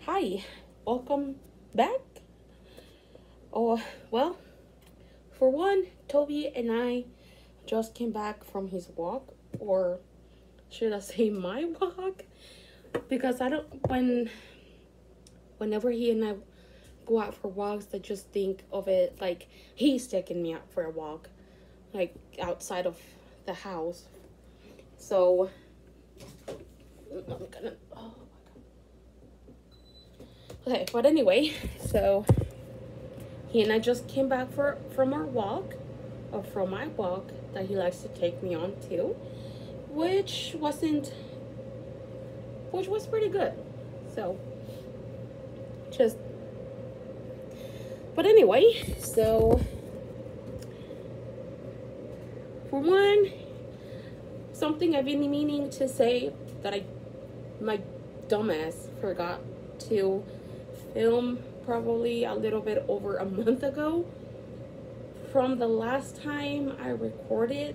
Hi, welcome back. Oh, well, for one, Toby and I just came back from his walk, or should I say my walk? Because I don't, whenever he and I go out for walks, I just think of it like he's taking me out for a walk, like outside of the house. So, I'm gonna, oh my god. Okay, but anyway, so he and I just came back from our walk, or from my walk that he likes to take me on too, which wasn't, which was pretty good. So, just, but anyway, so for one, something I've been meaning to say that my dumbass forgot to film probably a little bit over a month ago. From the last time I recorded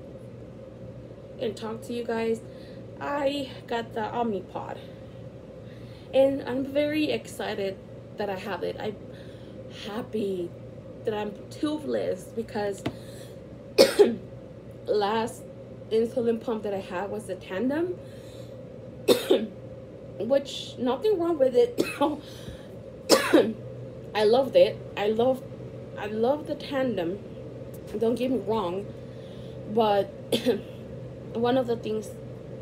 and talked to you guys, I got the OmniPod. And I'm very excited that I have it. I'm happy that I'm toothless because last insulin pump that I had was the Tandem, which nothing wrong with it. I loved it. I love the Tandem. Don't get me wrong, but one of the things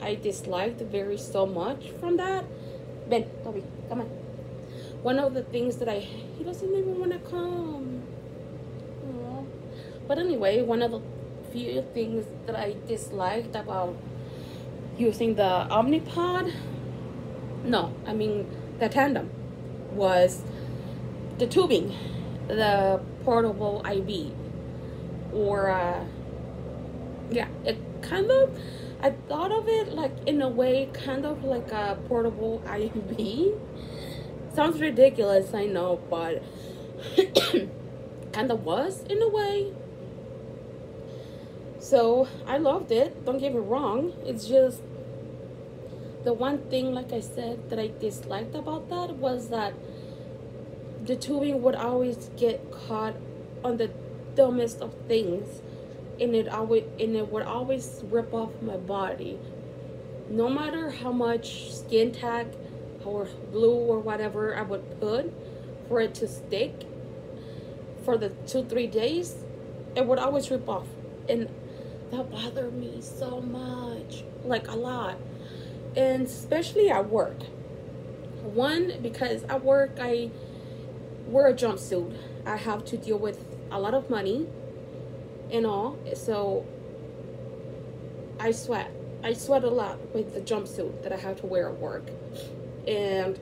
I disliked very so much from that, Ben, Toby, come on. One of the things that he doesn't even want to come. Aww. But anyway, one of the few things that I disliked about using the OmniPod, no, I mean the Tandem, was the tubing, the portable IV, or yeah, it kind of, I thought of it like in a way kind of like a portable IV. Sounds ridiculous, I know, but kind of was in a way. So I loved it, don't get me wrong. It's just the one thing, like I said, that I disliked about that was that the tubing would always get caught on the dumbest of things, and it would always rip off my body. No matter how much skin tack or glue or whatever I would put for it to stick for the 2-3 days, it would always rip off, and that bothered me so much, like a lot, and especially at work. One, because at work I wear a jumpsuit. I have to deal with a lot of money and all, so I sweat a lot with the jumpsuit that I have to wear at work. And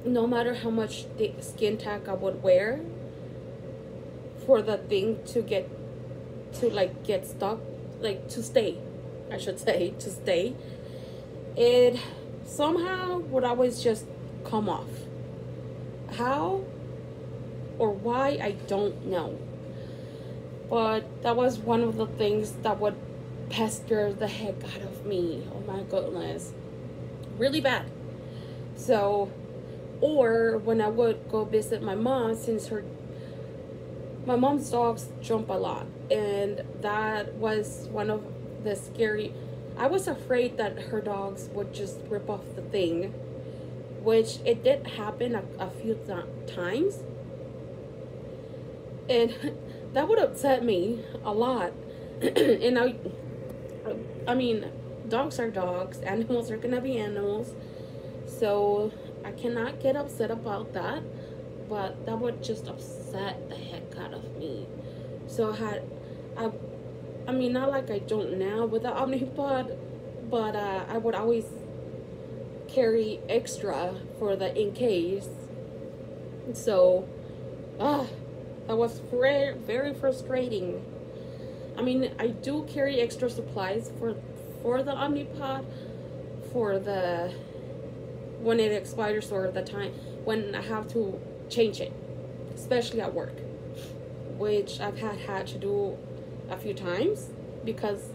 no matter how much thick skin tack I would wear for the thing to get stuck, like to stay, I should say, to stay, it somehow would always just come off. How or why, I don't know. But that was one of the things that would pester the heck out of me. Oh my goodness. Really bad. So, or when I would go visit my mom, since my mom's dogs jump a lot, and that was one of the scary, I was afraid that her dogs would just rip off the thing, which it did happen a few times, and that would upset me a lot. And I mean, dogs are dogs, animals are gonna be animals, so I cannot get upset about that, but that would just upset the heck out of me. So I mean, not like I don't now with the OmniPod, but I would always carry extra for the in case. So, that was very, very frustrating. I mean, I do carry extra supplies for the OmniPod, for the when it expires, or the time when I have to change it, especially at work, which I've had to do a few times because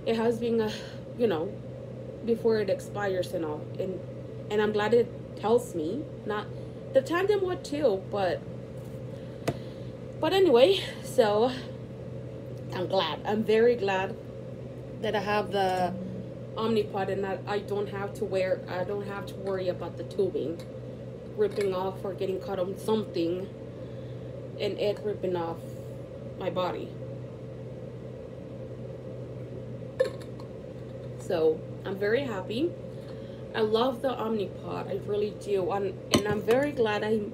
it has been before it expires and all, and I'm glad it tells me. Not the tandem would too, but anyway, so I'm glad. I'm very glad that I have the OmniPod and that I don't have to worry about the tubing ripping off or getting caught on something and it ripping off my body. So I'm very happy. I love the OmniPod. I really do. And I'm very glad I'm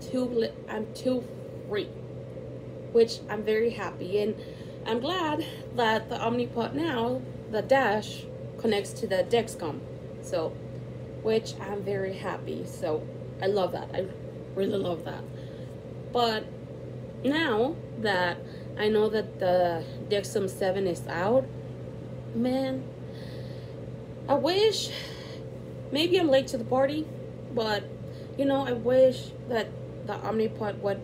tube free, which I'm very happy. And I'm glad that the OmniPod now, the dash, connects to the Dexcom. So, which I'm very happy. So I love that. I really love that. But now that I know that the Dexcom 7 is out, man, I wish, maybe I'm late to the party, but you know, I wish that the OmniPod would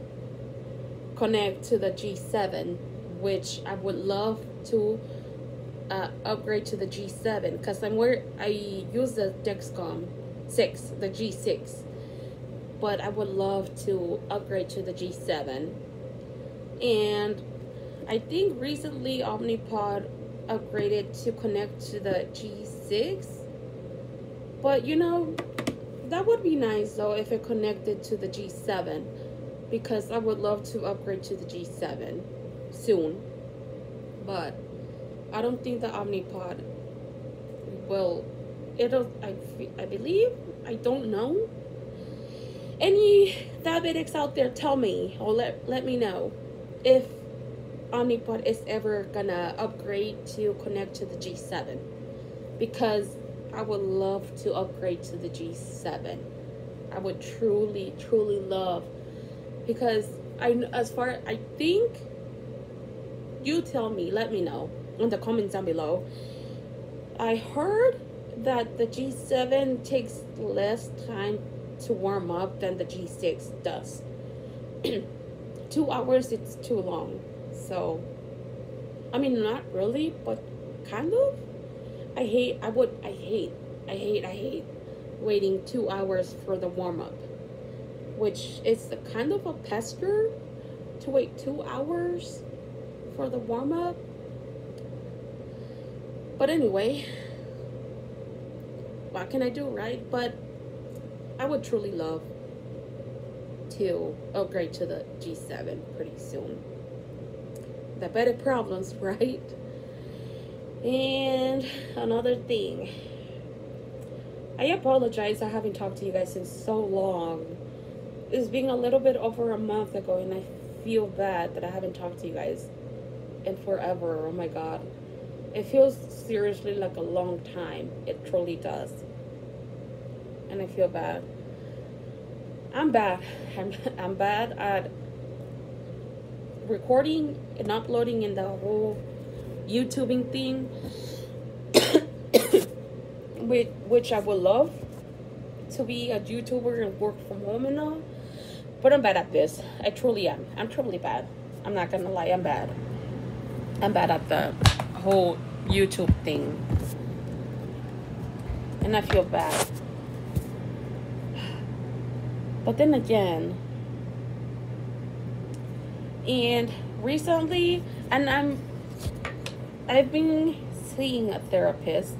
connect to the G7, which I would love to upgrade to the G7, because I use the Dexcom 6, the G6, but I would love to upgrade to the G7. And I think recently OmniPod upgraded to connect to the G6, but you know, that would be nice though if it connected to the G7, because I would love to upgrade to the G7 soon. But I don't think the OmniPod will. I believe, I don't know. Any diabetics out there, tell me or let me know if OmniPod is ever gonna upgrade to connect to the G7, because I would love to upgrade to the G7. I would truly love, because I think, you tell me, let me know in the comments down below. I heard that the G7 takes less time to warm up than the G6 does. 2 hours, it's too long. So, I mean, not really, but kind of. I hate waiting 2 hours for the warm-up, which is kind of a pester to wait 2 hours for the warm-up. But anyway, what can I do, right? But I would truly love to upgrade to the G7 pretty soon. The better problems, right? And another thing, I apologize, I haven't talked to you guys in so long. It's been a little bit over a month ago, and I feel bad that I haven't talked to you guys in forever. Oh my god, it feels seriously like a long time. It truly does. And I feel bad. I'm bad. I'm bad at recording and uploading in the whole YouTubing thing, which I would love to be a YouTuber and work from home and all, but I'm bad at this. I truly am. I'm truly bad. I'm not gonna lie, I'm bad. I'm bad at the whole YouTube thing, and I feel bad. But then again, and recently, and I've been seeing a therapist,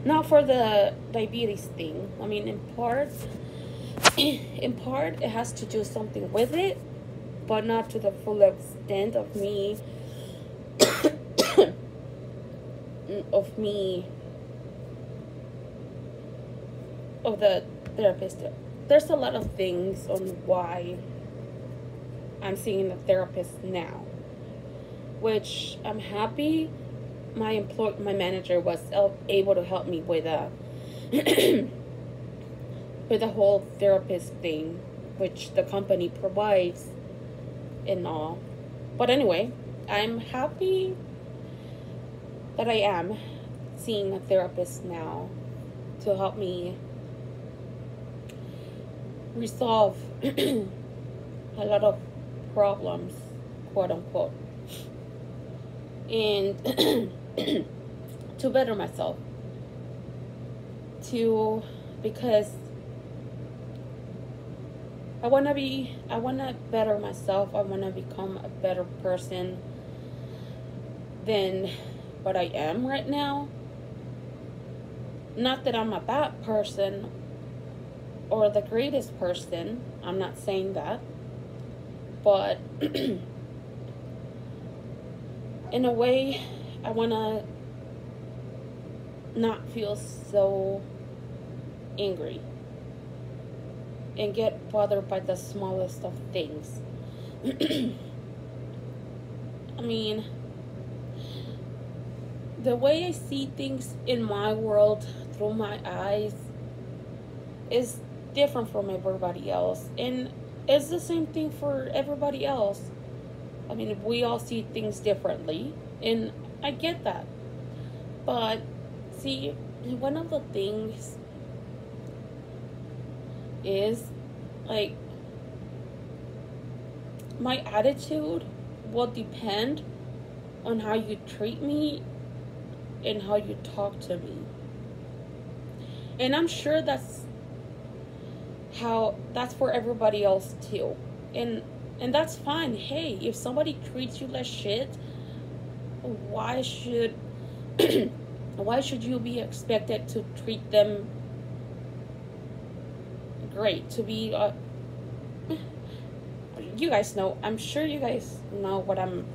not for the diabetes thing. I mean, in part it has to do something with it, but not to the full extent of me, of the therapist. There's a lot of things on why I'm seeing a therapist now, which I'm happy my manager was able to help me with with the whole therapist thing, which the company provides and all. But anyway, I'm happy that I am seeing a therapist now to help me resolve a lot of problems, quote unquote, and to better myself, because I want to better myself. I want to become a better person than what I am right now. Not that I'm a bad person or the greatest person. I'm not saying that. But in a way, I want to not feel so angry and get bothered by the smallest of things. I mean, the way I see things in my world through my eyes is different from everybody else. And it's the same thing for everybody else. I mean, we all see things differently. And I get that. But, see, one of the things is, like, my attitude will depend on how you treat me and how you talk to me. And I'm sure that's for everybody else too. And that's fine. Hey, if somebody treats you like shit, why should you be expected to treat them great? To be you guys know, I'm sure you guys know what I'm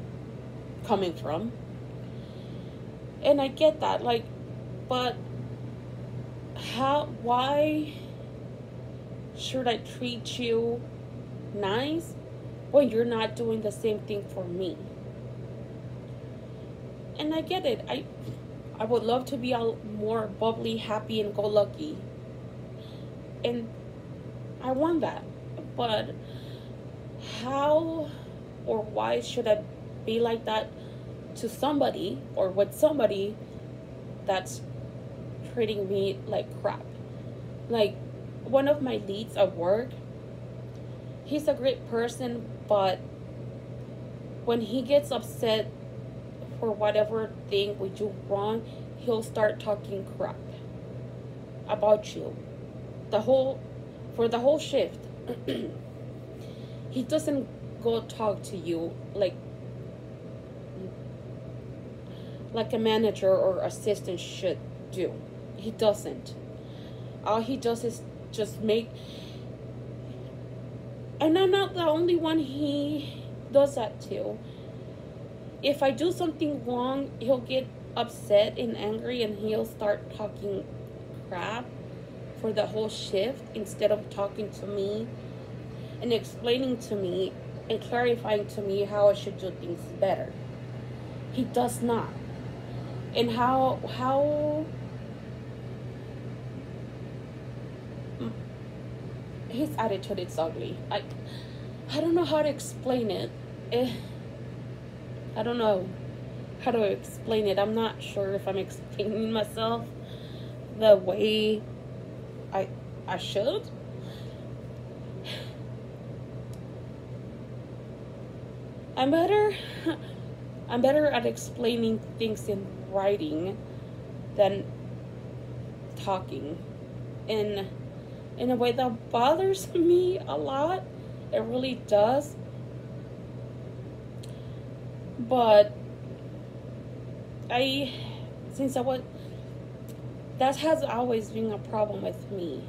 coming from. And I get that, like, but why should I treat you nice when you're not doing the same thing for me? And I get it. I would love to be all more bubbly, happy, and go lucky. And I want that. But how or why should I be like that to somebody or with somebody that's treating me like crap? Like, one of my leads at work, he's a great person, but when he gets upset for whatever thing we do wrong, he'll start talking crap about you for the whole shift. He doesn't go talk to you like a manager or assistant should do. He doesn't. All he does is just make, and I'm not the only one he does that to. If I do something wrong, he'll get upset and angry and he'll start talking crap for the whole shift instead of talking to me and explaining to me and clarifying to me how I should do things better. He does not. And how his attitude is ugly. I don't know how to explain it. I don't know how to explain it. I'm not sure if I'm explaining myself the way I should. I'm better at explaining things in writing than talking. In a way that bothers me a lot. It really does. But that has always been a problem with me.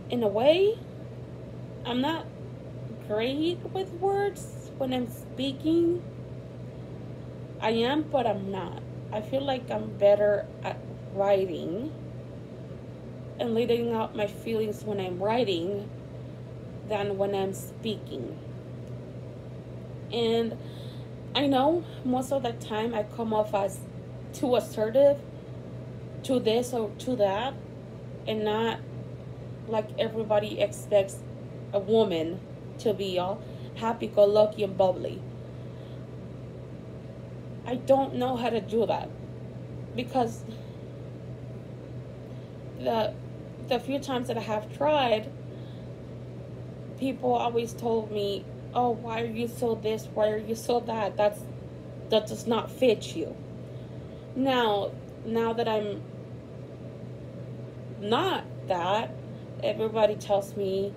In a way, I'm not great with words when I'm speaking. I am, but I'm not. I feel like I'm better at writing and letting out my feelings when I'm writing than when I'm speaking. And I know most of the time I come off as too assertive to this or to that, and not like everybody expects a woman to be all happy-go-lucky and bubbly. I don't know how to do that, because the few times that I have tried, people always told me, oh, why are you so this? Why are you so that? That does not fit you. Now that I'm not that, everybody tells me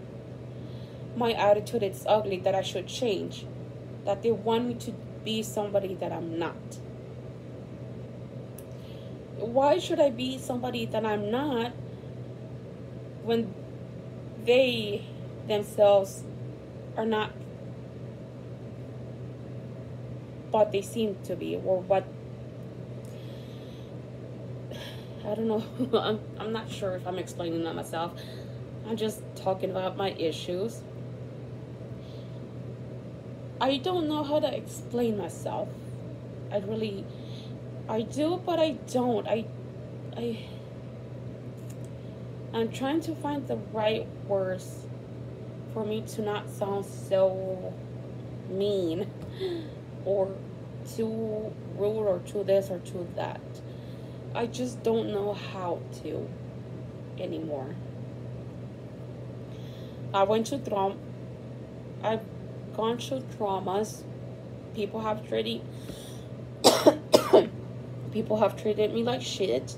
my attitude is ugly, that I should change, that they want me to be somebody that I'm not. Why should I be somebody that I'm not when they themselves are not what they seem to be, or what, I don't know. I'm not sure if I'm explaining that myself. I'm just talking about my issues. I don't know how to explain myself. I do, but I don't. I'm trying to find the right words for me to not sound so mean or too rude or too this or too that. I just don't know how to anymore. I've gone through traumas. People have treated me like shit,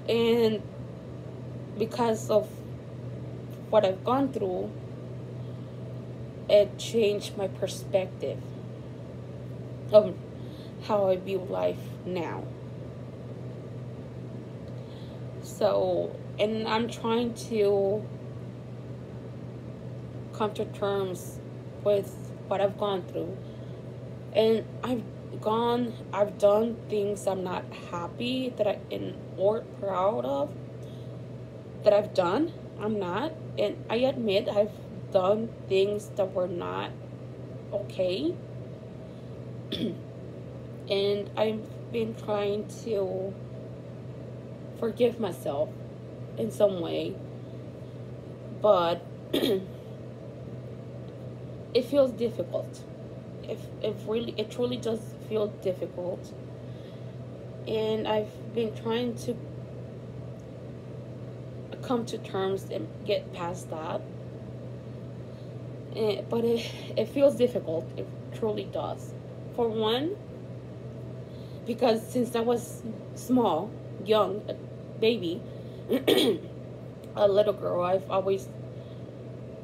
and because of what I've gone through, it changed my perspective of how I view life now. So, and I'm trying to come to terms with what I've gone through. And I've done things I'm not happy or proud of that I've done. I'm not. And I admit I've done things that were not okay. And I've been trying to forgive myself in some way. But it feels difficult. It truly does feel difficult. And I've been trying to come to terms and get past that. But it feels difficult. It truly does. For one, because since I was small, young, a baby, a little girl, I've always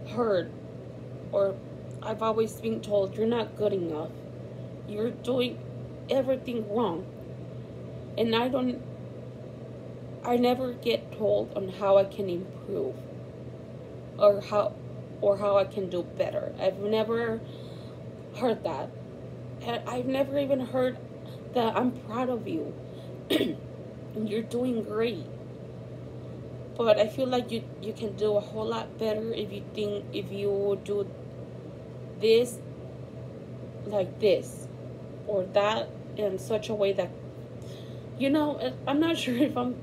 heard, or I've always been told, you're not good enough. You're doing everything wrong. And I never get told on how I can improve or how I can do better. I've never heard that. And I've never even heard that I'm proud of you. You're doing great. But I feel like you can do a whole lot better if you do this like this or that in such a way that, I'm not sure if I'm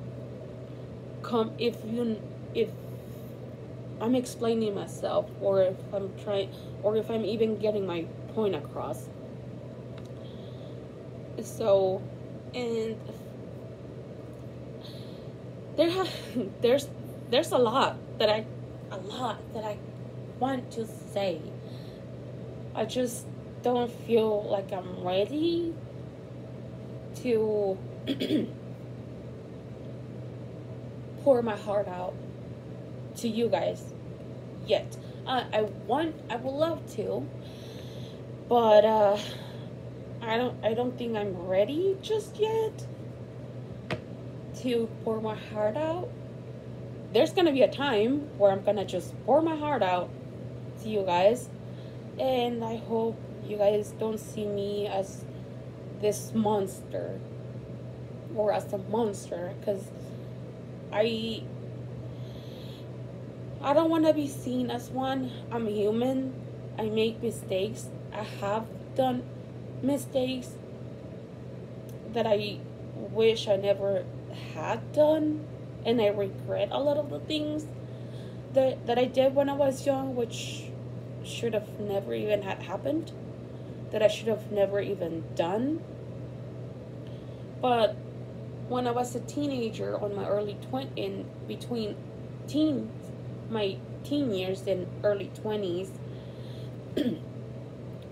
explaining myself, or if I'm even getting my point across. So, and there's a lot that I want to say. I just don't feel like I'm ready to pour my heart out to you guys yet. I would love to, but I don't think I'm ready just yet to pour my heart out. There's gonna be a time where I'm gonna just pour my heart out to you guys, and I hope you guys don't see me as this monster or as a monster, because I don't want to be seen as one. I'm human. I make mistakes. I have done mistakes that I wish I never had done, and I regret a lot of the things that I did when I was young, which should have never even had happened, that I should have never even done. But when I was a teenager, on my my teen years and early 20s,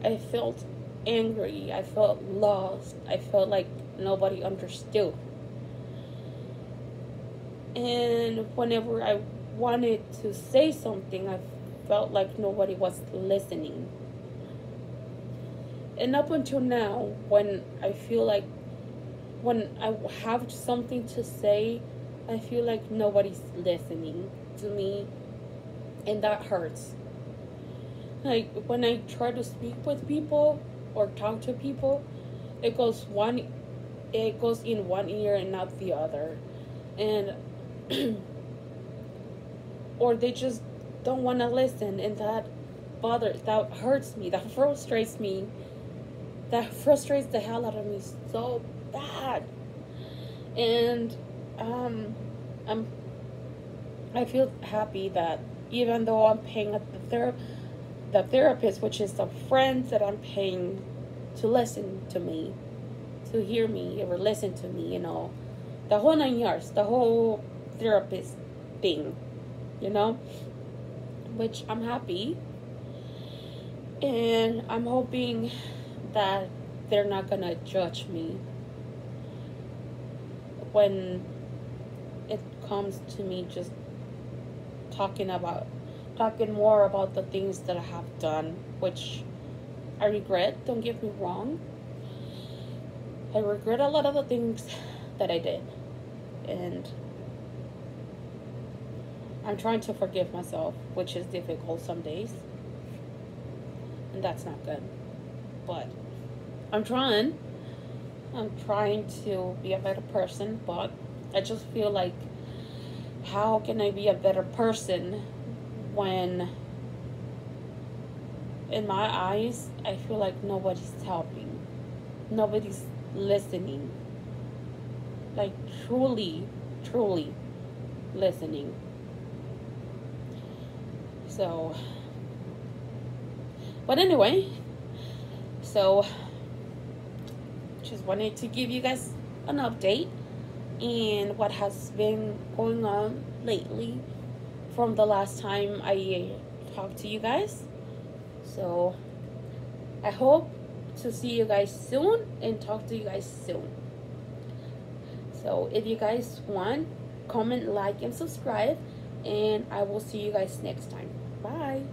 I felt angry. I felt lost. I felt like nobody understood. And whenever I wanted to say something, I felt like nobody was listening. And up until now, when I feel like, when I have something to say, I feel like nobody's listening to me, and that hurts. Like when I try to speak with people or talk to people, it goes in one ear and not the other, and or they just don't want to listen, and that hurts me, that frustrates me, that frustrates the hell out of me so bad. And I'm I feel happy that even though I'm paying the therapist, which is the friends that I'm paying to listen to me, to hear me or listen to me, the whole 9 years, the whole therapist thing, which I'm happy, and I'm hoping that they're not gonna judge me when it comes to me just talking more about the things that I have done, which I regret. Don't get me wrong. I regret a lot of the things that I did, and I'm trying to forgive myself, which is difficult some days, and that's not good. But I'm trying to be a better person, but I just feel like, how can I be a better person when in my eyes I feel like nobody's helping, nobody's listening, like truly listening. So, but anyway, so just wanted to give you guys an update and what has been going on lately from the last time I talked to you guys. So I hope to see you guys soon and talk to you guys soon. So if you guys want, comment, like, and subscribe, and I will see you guys next time. Bye.